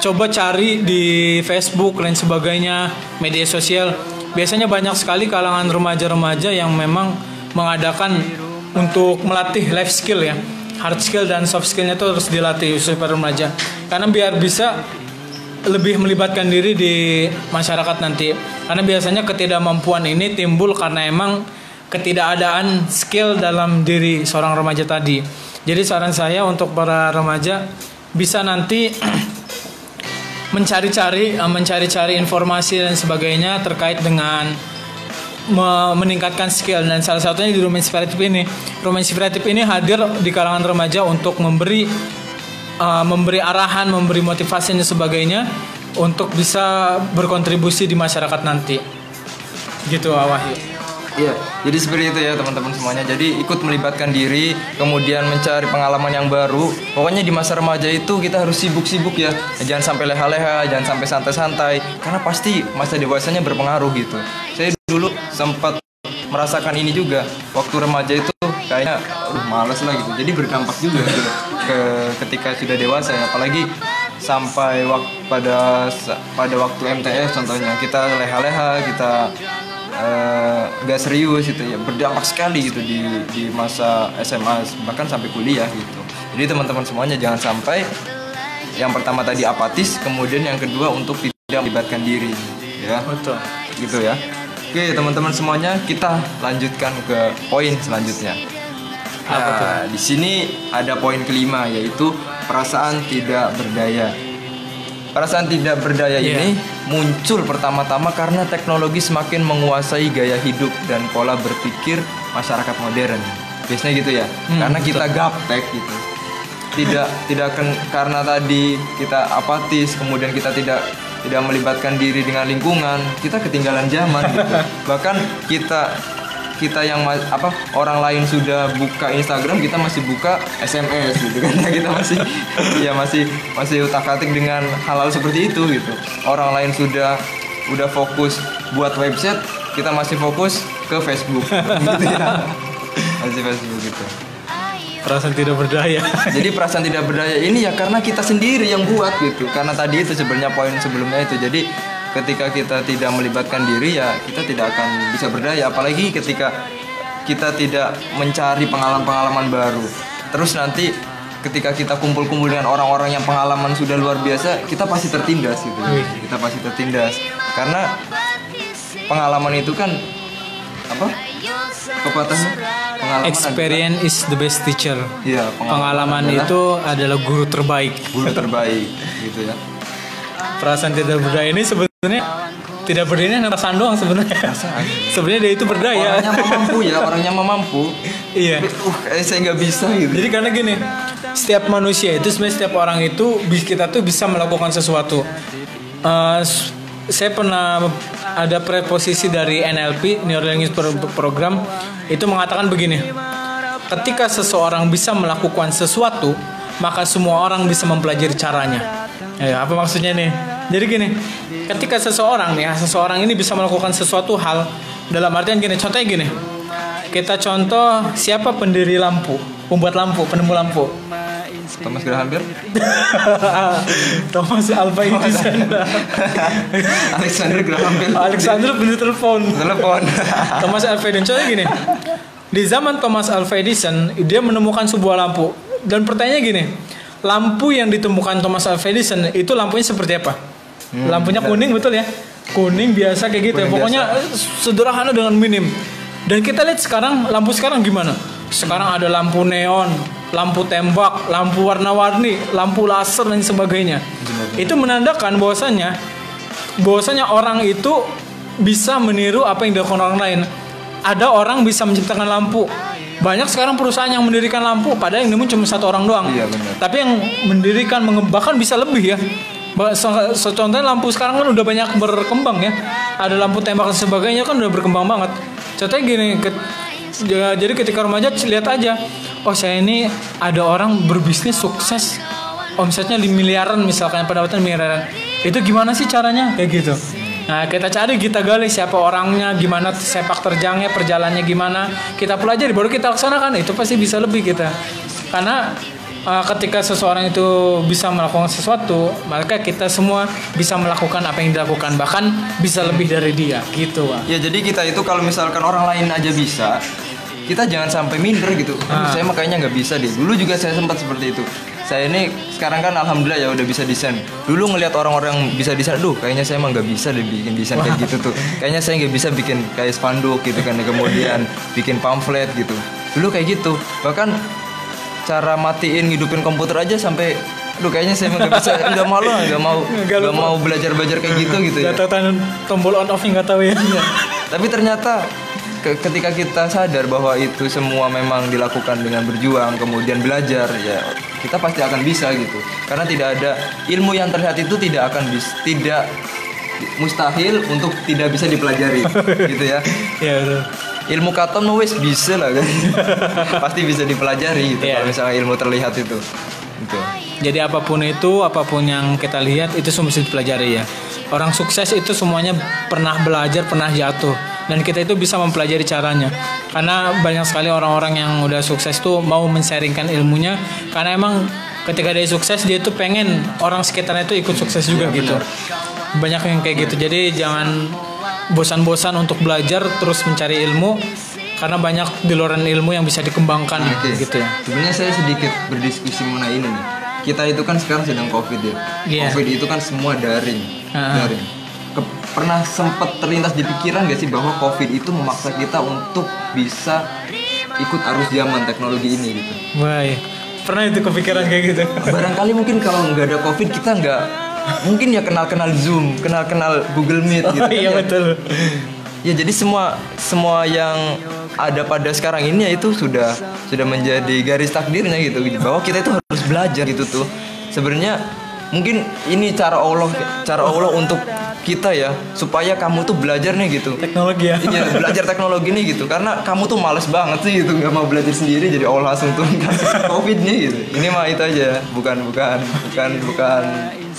coba cari di Facebook dan sebagainya, media sosial, biasanya banyak sekali kalangan remaja-remaja yang memang mengadakan untuk melatih life skill ya, hard skill dan soft skillnya itu harus dilatih khususnya para remaja, karena biar bisa lebih melibatkan diri di masyarakat nanti. Karena biasanya ketidakmampuan ini timbul karena emang ketidakadaan skill dalam diri seorang remaja tadi. Jadi saran saya untuk para remaja bisa nanti mencari-cari informasi dan sebagainya terkait dengan meningkatkan skill, dan salah satunya di Rumah Inspiratif ini. Rumah Inspiratif ini hadir di kalangan remaja untuk memberi arahan, memberi motivasi dan sebagainya untuk bisa berkontribusi di masyarakat nanti. Gitu Wahyu. Iya, jadi seperti itu ya teman-teman semuanya. Jadi ikut melibatkan diri, kemudian mencari pengalaman yang baru. Pokoknya di masa remaja itu kita harus sibuk-sibuk ya. Jangan sampai leha-leha, jangan sampai santai-santai, karena pasti masa dewasanya berpengaruh gitu. Saya dulu sempat merasakan ini juga. Waktu remaja itu kayaknya malas lah gitu. Jadi berdampak juga gitu ketika sudah dewasa ya. Apalagi sampai pada waktu MTS contohnya, kita leha-leha, kita gak serius gitu ya, berdampak sekali gitu di masa SMA bahkan sampai kuliah gitu. Jadi teman-teman semuanya jangan sampai yang pertama tadi apatis, kemudian yang kedua untuk tidak melibatkan diri ya. Betul. Gitu ya. Oke teman-teman semuanya, kita lanjutkan ke poin selanjutnya. Nah, di sini ada poin kelima, yaitu perasaan tidak berdaya. Perasaan tidak berdaya ini muncul pertama-tama karena teknologi semakin menguasai gaya hidup dan pola berpikir masyarakat modern. Biasanya gitu ya. Karena kita gaptek gitu. Karena tadi kita apatis, kemudian kita tidak melibatkan diri dengan lingkungan, kita ketinggalan zaman gitu. Bahkan kita yang orang lain sudah buka Instagram, kita masih buka SMS gitu kan. Kita masih utak-atik dengan hal-hal seperti itu gitu. Orang lain udah fokus buat website, kita masih fokus ke Facebook gitu ya. Masih Facebook gitu. Perasaan tidak berdaya. Jadi perasaan tidak berdaya ini ya karena kita sendiri yang buat gitu. Karena tadi itu sebenarnya poin sebelumnya itu. Jadi ketika kita tidak melibatkan diri ya kita tidak akan bisa berdaya. Apalagi ketika kita tidak mencari pengalaman-pengalaman baru. Terus nanti ketika kita kumpul-kumpul dengan orang-orang yang pengalaman sudah luar biasa, kita pasti tertindas gitu. Kita pasti tertindas. Karena pengalaman itu kan pepatahnya? Experience is the best teacher. Iya, pengalaman itu adalah guru terbaik. Guru terbaik gitu ya. Perasaan tidak berdaya ini sebenarnya tidak berdaya perasaan doang sebenarnya. Sebenarnya dia itu berdaya. Orangnya mampu. Iya. Saya nggak bisa gitu. Jadi karena gini, setiap manusia itu sebenarnya setiap orang itu kita tuh bisa melakukan sesuatu. Saya pernah ada preposisi dari NLP, Neuro Linguistic Program, itu mengatakan begini. Ketika seseorang bisa melakukan sesuatu, maka semua orang bisa mempelajari caranya. Apa maksudnya nih? Jadi gini, ketika seseorang ini bisa melakukan sesuatu hal, dalam artian gini, contohnya gini. Kita contoh siapa pendiri lampu, pembuat lampu, penemu lampu. Thomas Graham Bell. Thomas Alva Edison. Alexander Graham Bell. Alexander bener telepon. Thomas Alva Edison. Contohnya gini. Di zaman Thomas Alva Edison, dia menemukan sebuah lampu. Dan pertanyaannya gini, lampu yang ditemukan Thomas Alva Edison itu lampunya seperti apa? Lampunya kuning, betul ya? Kuning biasa kayak gitu ya. Pokoknya sederhana dengan minim. Dan kita lihat sekarang, lampu sekarang gimana? Sekarang ada lampu neon, lampu tembak, lampu warna-warni, lampu laser dan sebagainya. Itu menandakan bahwasanya orang itu bisa meniru apa yang dilakukan orang lain. Ada orang bisa menciptakan lampu. Banyak sekarang perusahaan yang mendirikan lampu, padahal yang nemuin cuma satu orang doang. Iya, benar. Tapi yang mendirikan, mengembangkan bisa lebih ya. Contohnya lampu sekarang kan udah banyak berkembang ya. Ada lampu tembak dan sebagainya kan udah berkembang banget. Contohnya gini, jadi ketika remaja lihat aja, oh saya ini ada orang berbisnis sukses, omsetnya 5 miliaran misalkan, pendapatan miliaran. Itu gimana sih caranya? Kayak gitu. Nah kita cari, kita gali siapa orangnya, gimana sepak terjangnya, perjalanannya gimana, kita pelajari baru kita laksanakan. Itu pasti bisa lebih kita. Karena ketika seseorang itu bisa melakukan sesuatu, maka kita semua bisa melakukan apa yang dilakukan, bahkan bisa lebih dari dia gitu, Pak. Ya jadi kita itu kalau misalkan orang lain aja bisa, kita jangan sampai minder gitu. Saya makanya nggak bisa deh. Dulu juga saya sempat seperti itu. Saya ini sekarang kan alhamdulillah ya udah bisa desain. Dulu ngelihat orang-orang bisa desain, kayaknya saya emang nggak bisa deh bikin desain kayak gitu tuh. Kayaknya saya nggak bisa bikin kayak spanduk gitu kan, kemudian bikin pamflet gitu. Dulu kayak gitu. Bahkan cara matiin ngidupin komputer aja sampai kayaknya saya nggak bisa, nggak mau belajar kayak gitu ya. Nggak tahu tombol on off nggak tahu ya. Tapi ternyata ketika kita sadar bahwa itu semua memang dilakukan dengan berjuang kemudian belajar, ya kita pasti akan bisa gitu. Karena tidak ada ilmu yang terlihat itu tidak mustahil untuk tidak bisa dipelajari gitu ya. Iya betul. Ilmu katon wis bisa lah kan. Pasti bisa dipelajari gitu kalau misalnya ilmu terlihat itu. Gitu. Jadi apapun yang kita lihat itu semua bisa dipelajari ya. Orang sukses itu semuanya pernah belajar, pernah jatuh, dan kita itu bisa mempelajari caranya. Karena banyak sekali orang-orang yang udah sukses tuh mau men-sharingkan ilmunya, karena emang ketika dia sukses dia tuh pengen orang sekitarnya itu ikut sukses juga gitu. Banyak yang kayak gitu. Jadi jangan bosan-bosan untuk belajar terus mencari ilmu, karena banyak di luar ilmu yang bisa dikembangkan gitu ya. Sebenarnya saya sedikit berdiskusi mengenai ini nih. Kita itu kan sekarang sedang COVID ya. COVID itu kan semua daring. Pernah sempat terlintas di pikiran gak sih bahwa COVID itu memaksa kita untuk bisa ikut arus zaman teknologi ini gitu? Wah, pernah itu kepikiran kayak gitu. Barangkali mungkin kalau nggak ada COVID kita nggak mungkin ya kenal Zoom, kenal Google Meet gitu. Iya betul. Ya jadi semua yang ada pada sekarang ini ya itu sudah menjadi garis takdirnya gitu, bahwa kita itu harus belajar gitu tuh. Sebenarnya mungkin ini cara Allah untuk kita ya, supaya kamu tuh belajar nih gitu. Teknologi ya. Iya, belajar teknologi nih gitu. Karena kamu tuh males banget sih gitu, nggak mau belajar sendiri, jadi Allah langsung turunkan COVID nih gitu. Ini mah itu aja, bukan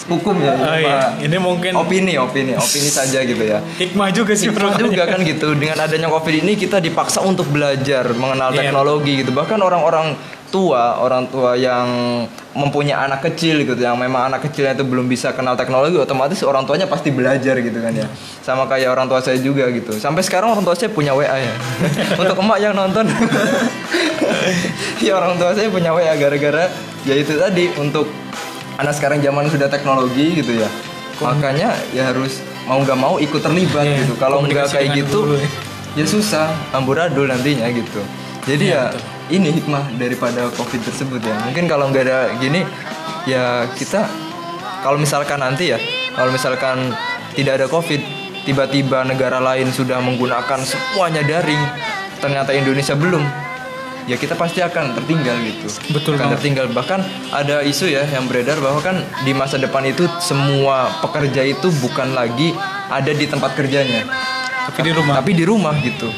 hukum ya. Ini mungkin opini saja gitu ya. Hikmah juga sih. Hikmah juga kan gitu. Dengan adanya COVID ini kita dipaksa untuk belajar mengenal teknologi gitu. Bahkan orang tua yang mempunyai anak kecil gitu, yang memang anak kecilnya itu belum bisa kenal teknologi, otomatis orang tuanya pasti belajar gitu kan ya. Sama kayak orang tua saya juga gitu. Sampai sekarang orang tua saya punya WA ya. Untuk emak yang nonton, ya orang tua saya punya WA gara-gara ya itu tadi, untuk anak sekarang zaman sudah teknologi gitu ya. Makanya ya harus mau nggak mau ikut terlibat gitu. Kalau nggak kayak gitu ya susah, amburadul nantinya gitu. Jadi ini hikmah daripada COVID tersebut ya. Mungkin kalau nggak ada gini ya, kita kalau misalkan tidak ada COVID, tiba-tiba negara lain sudah menggunakan semuanya daring, ternyata Indonesia belum, ya kita pasti akan tertinggal gitu. Betul. Akan tertinggal. Bahkan ada isu ya yang beredar bahwa kan di masa depan itu semua pekerja itu bukan lagi ada di tempat kerjanya, tapi di rumah gitu.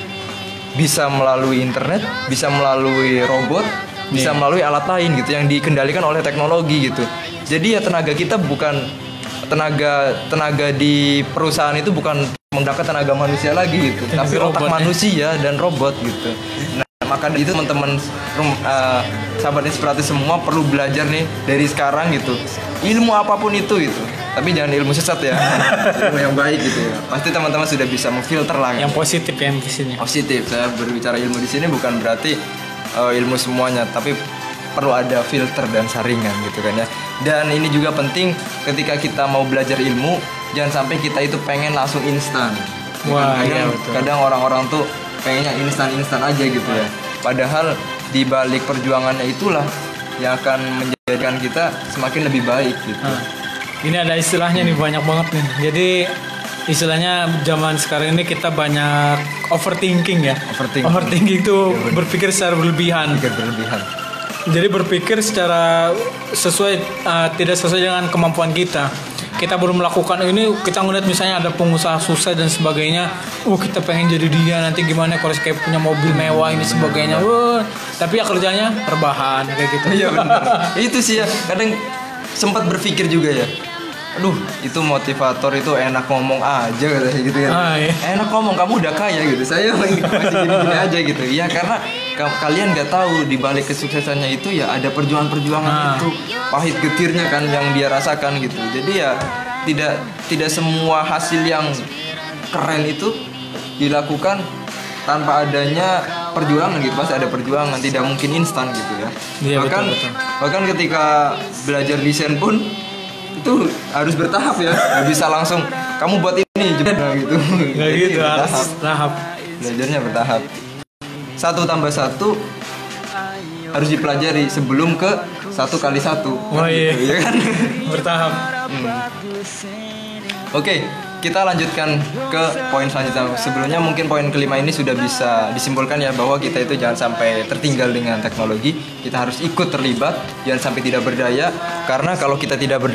Bisa melalui internet, bisa melalui robot, bisa melalui alat lain gitu yang dikendalikan oleh teknologi gitu. Jadi ya tenaga kita bukan tenaga di perusahaan itu bukan menggunakan tenaga manusia lagi gitu, tapi otak manusia dan robot gitu. Nah, maka itu teman-teman sahabat inspiratif semua perlu belajar nih dari sekarang gitu. Ilmu apapun itu tapi jangan ilmu sesat ya. Ilmu yang baik gitu ya. Pasti teman-teman sudah bisa memfilter lah. Yang positif ya di sini. Positif. Saya berbicara ilmu di sini bukan berarti ilmu semuanya, tapi perlu ada filter dan saringan gitu kan ya. Dan ini juga penting ketika kita mau belajar ilmu, jangan sampai kita itu pengen langsung instan. Wah, kadang orang-orang tuh pengennya instan aja gitu ya. Padahal di balik perjuangannya itulah yang akan menjadikan kita semakin lebih baik gitu. Ini ada istilahnya nih, banyak banget nih. Jadi istilahnya zaman sekarang ini kita banyak overthinking ya. Overthinking itu berpikir secara berlebihan. Jadi berpikir secara tidak sesuai dengan kemampuan kita. Kita baru melakukan ini, kita ngeliat misalnya ada pengusaha sukses dan sebagainya. Kita pengen jadi dia, nanti gimana kalau kayak punya mobil mewah ini sebagainya. Tapi ya kerjanya rebahan kayak gitu. Iya benar. Itu sih ya, kadang sempat berpikir juga ya. aduh itu motivator itu enak ngomong aja gitu kan. Iya. Enak ngomong, kamu udah kaya gitu, saya masih gini-gini aja gitu ya, karena kalian nggak tahu di balik kesuksesannya itu ya ada perjuangan itu, pahit getirnya kan yang dia rasakan gitu. Jadi ya tidak semua hasil yang keren itu dilakukan tanpa adanya perjuangan gitu, pasti ada perjuangan, tidak mungkin instan gitu ya. Iya, bahkan ketika belajar desain pun itu harus bertahap ya, nggak bisa langsung kamu buat ini jebret gitu. Nggak gitu, harus tahap. Belajarnya bertahap. 1+1 harus dipelajari sebelum ke 1x1. Oh iya, gitu, ya kan? bertahap. Oke, kita lanjutkan ke poin selanjutnya. Sebelumnya mungkin poin kelima ini sudah bisa disimpulkan ya, bahwa kita itu jangan sampai tertinggal dengan teknologi. Kita harus ikut terlibat, jangan sampai tidak berdaya. Karena kalau kita tidak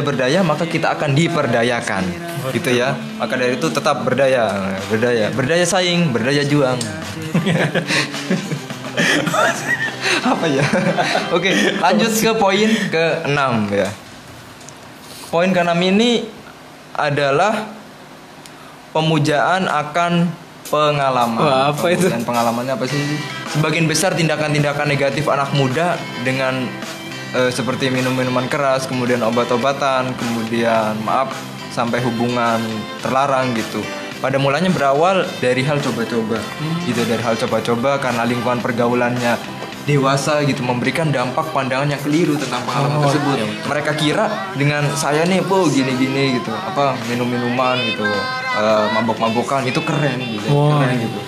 berdaya, maka kita akan diperdayakan. Gitu ya. Maka dari itu tetap berdaya saing, berdaya juang. Apa ya? Oke, lanjut ke poin ke-6 ya. Poin ke-6 ini adalah pemujaan akan pengalaman. Wah, apa itu? Dan pengalamannya apa sih? Sebagian besar tindakan-tindakan negatif anak muda dengan seperti minum-minuman keras, kemudian obat-obatan, kemudian sampai hubungan terlarang gitu. Pada mulanya berawal dari hal coba-coba. Gitu, dari hal coba-coba karena lingkungan pergaulannya dewasa gitu, memberikan dampak pandangan yang keliru tentang pengalaman tersebut. Iya. Mereka kira dengan saya nih gini-gini gitu, minum-minuman gitu, mabok-mabokan itu keren gitu, keren gitu.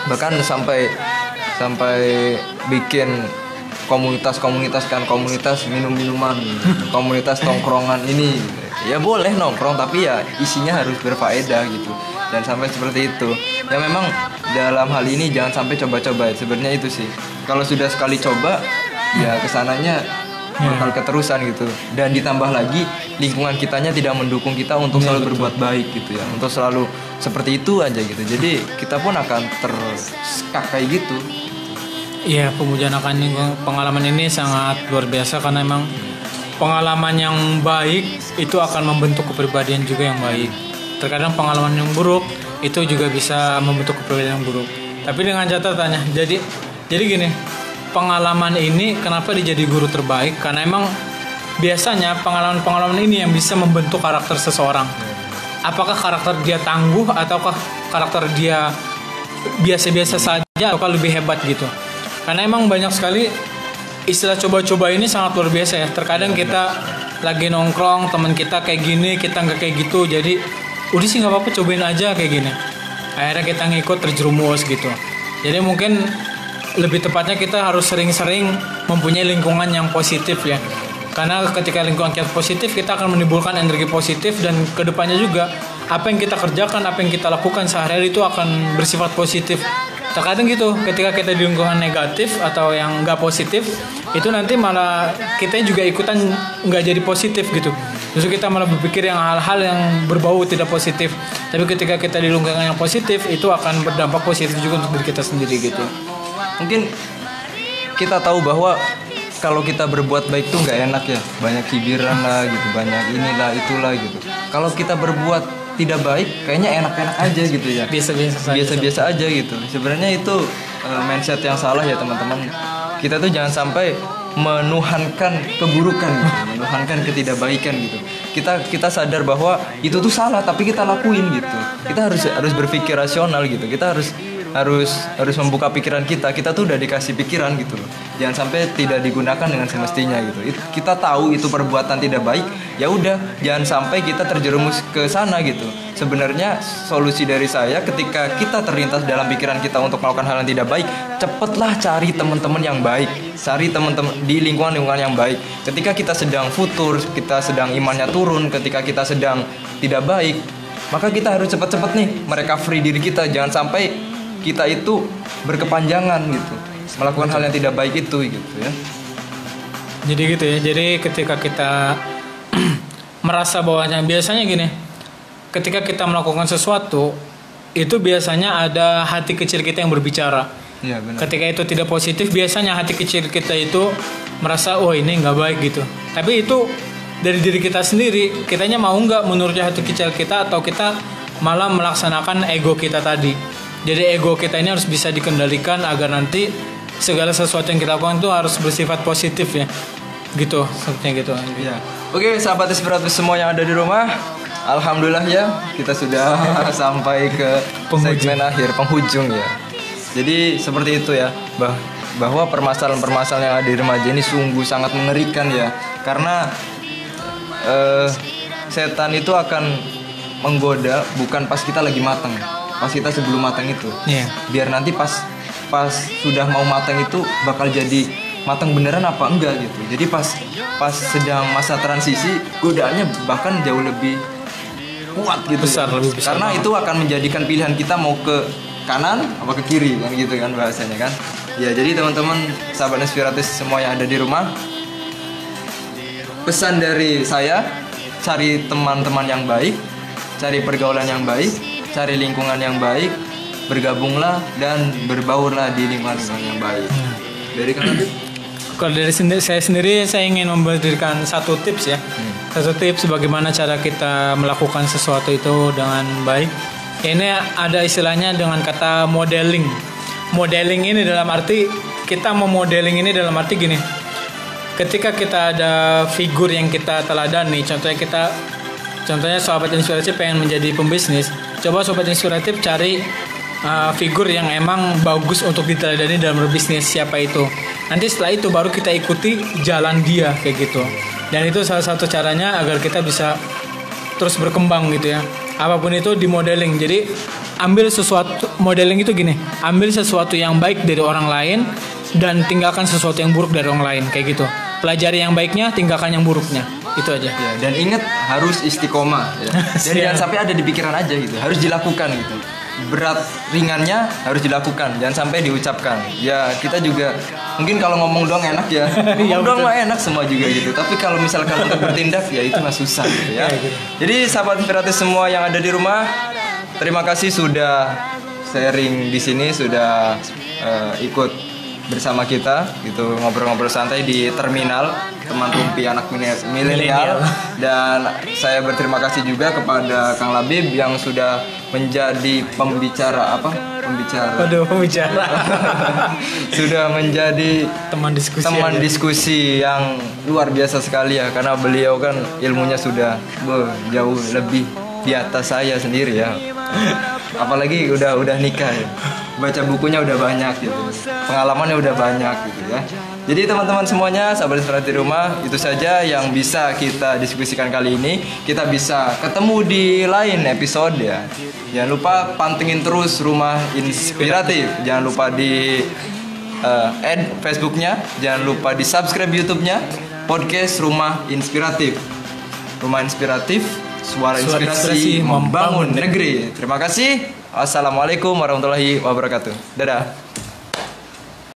Bahkan sampai bikin komunitas minum-minuman, komunitas tongkrongan ini gitu. Ya boleh nongkrong tapi ya isinya harus berfaedah gitu. Dan sampai seperti itu. Ya memang dalam hal ini jangan sampai coba-coba. Sebenarnya itu sih. Kalau sudah sekali coba, ya kesananya bakal keterusan gitu. Dan ditambah lagi lingkungan kitanya tidak mendukung kita untuk selalu berbuat baik gitu ya. Untuk selalu seperti itu aja gitu. Jadi kita pun akan terskak kayak gitu. Iya, pemujaan akan pengalaman ini sangat luar biasa, karena emang pengalaman yang baik itu akan membentuk kepribadian juga yang baik. Terkadang pengalaman yang buruk itu juga bisa membentuk kepribadian yang buruk. Tapi dengan catatannya, jadi gini, pengalaman ini kenapa dijadi guru terbaik? Karena emang biasanya pengalaman ini yang bisa membentuk karakter seseorang. Apakah karakter dia tangguh ataukah karakter dia biasa-biasa saja ataukah lebih hebat gitu. Karena emang banyak sekali istilah coba-coba ini sangat luar biasa ya. Terkadang kita lagi nongkrong, teman kita kayak gini, kita nggak kayak gitu, jadi udah sih nggak apa-apa, cobain aja kayak gini. Akhirnya kita ngikut, terjerumus gitu. Jadi mungkin lebih tepatnya kita harus sering-sering mempunyai lingkungan yang positif ya. Karena ketika lingkungan kita positif, kita akan menimbulkan energi positif, dan kedepannya juga apa yang kita kerjakan, apa yang kita lakukan sehari-hari itu akan bersifat positif. Terkadang gitu, ketika kita di lingkungan negatif atau yang nggak positif, itu nanti malah kita juga ikutan nggak jadi positif gitu. Justru kita malah berpikir yang hal-hal yang berbau tidak positif. Tapi ketika kita di lingkungan yang positif, itu akan berdampak positif juga untuk diri kita sendiri gitu. Mungkin kita tahu bahwa kalau kita berbuat baik tuh nggak enak ya, banyak cibiran lah gitu, banyak inilah itulah gitu. Kalau kita berbuat tidak baik, kayaknya enak-enak aja gitu ya. Biasa-biasa aja gitu. Sebenarnya itu mindset yang salah ya teman-teman. Kita tuh jangan sampai menuhankan keburukan gitu, menuhankan ketidakbaikan gitu. Kita sadar bahwa itu tuh salah tapi kita lakuin gitu. Kita harus berpikir rasional gitu. Kita harus membuka pikiran kita. Kita tuh udah dikasih pikiran gitu loh. Jangan sampai tidak digunakan dengan semestinya gitu. Kita tahu itu perbuatan tidak baik, ya udah jangan sampai kita terjerumus ke sana gitu. Sebenarnya solusi dari saya, ketika kita terlintas dalam pikiran kita untuk melakukan hal yang tidak baik, cepatlah cari teman-teman yang baik, cari teman-teman di lingkungan yang baik. Ketika kita sedang futur, kita sedang imannya turun, ketika kita sedang tidak baik, maka kita harus cepat-cepat nih merecovery diri kita. Jangan sampai kita itu berkepanjangan gitu, melakukan hal yang tidak baik itu gitu ya. Jadi gitu ya. Jadi ketika kita merasa bahwanya, biasanya gini, ketika kita melakukan sesuatu itu biasanya ada hati kecil kita yang berbicara. Iya, benar. Ketika itu tidak positif, biasanya hati kecil kita itu merasa oh ini nggak baik gitu. Tapi itu dari diri kita sendiri, kitanya mau nggak menurutnya hati kecil kita, atau kita malah melaksanakan ego kita tadi. Jadi ego kita ini harus bisa dikendalikan agar nanti segala sesuatu yang kita lakukan itu harus bersifat positif ya, gitu sepertinya gitu ya. Oke sahabat inspiratif semua yang ada di rumah, alhamdulillah ya kita sudah sampai ke segmen akhir, penghujung ya. Jadi seperti itu ya, bahwa permasalahan-permasalahan yang ada di remaja ini sungguh sangat mengerikan ya, karena setan itu akan menggoda bukan pas kita lagi matang, pas kita sebelum matang itu. Biar nanti pas sudah mau matang itu bakal jadi matang beneran apa enggak gitu. Jadi pas sedang masa transisi, godaannya bahkan jauh lebih kuat gitu. Lebih besar. Karena itu akan menjadikan pilihan kita mau ke kanan apa ke kiri kan gitu kan bahasanya kan. Ya jadi teman-teman sahabat inspiratif semua yang ada di rumah, pesan dari saya, cari teman-teman yang baik, cari pergaulan yang baik, cari lingkungan yang baik, bergabunglah dan berbaurlah di lingkungan yang baik. Dari kan kalau dari saya sendiri, saya ingin memberikan satu tips ya. Satu tips bagaimana cara kita melakukan sesuatu itu dengan baik. Ini ada istilahnya dengan kata modeling. Modeling ini dalam arti kita memodeling ini dalam arti gini. Ketika kita ada figur yang kita teladani, contohnya sobat inspiratif pengen menjadi pembisnis, coba sobat inspiratif cari figur yang emang bagus untuk diteladani dalam berbisnis, siapa itu. Nanti setelah itu baru kita ikuti jalan dia kayak gitu. Dan itu salah satu caranya agar kita bisa terus berkembang gitu ya. Apapun itu di modeling. Jadi ambil sesuatu, modeling itu gini, ambil sesuatu yang baik dari orang lain dan tinggalkan sesuatu yang buruk dari orang lain kayak gitu. Pelajari yang baiknya, tinggalkan yang buruknya. Itu aja. Ya, dan ingat harus istiqomah ya. Dan jangan sampai ada di pikiran aja gitu. Harus dilakukan gitu. Berat ringannya harus dilakukan, jangan sampai diucapkan. Ya kita juga mungkin kalau ngomong doang enak ya, ngomong doang mah enak semua juga gitu. Tapi kalau misalkan untuk bertindak ya itu mah susah gitu ya. Jadi sahabat inspiratif semua yang ada di rumah, terima kasih sudah sharing di sini, sudah ikut bersama kita gitu, ngobrol-ngobrol santai di terminal teman rumpi anak milenial. Dan saya berterima kasih juga kepada Kang Labib yang sudah menjadi pembicara sudah menjadi teman diskusi yang luar biasa sekali ya, karena beliau kan ilmunya sudah jauh lebih di atas saya sendiri ya. Apalagi udah nikah ya. Baca bukunya udah banyak gitu. Pengalamannya udah banyak gitu ya. Jadi teman-teman semuanya, sahabat inspiratif di rumah, itu saja yang bisa kita diskusikan kali ini. Kita bisa ketemu di lain episode ya. Jangan lupa pantengin terus Rumah Inspiratif. Jangan lupa di add Facebooknya. Jangan lupa di subscribe YouTube-nya. Podcast Rumah Inspiratif. Rumah Inspiratif, suara inspirasi membangun negeri. Terima kasih. Assalamualaikum warahmatullahi wabarakatuh. Dadah.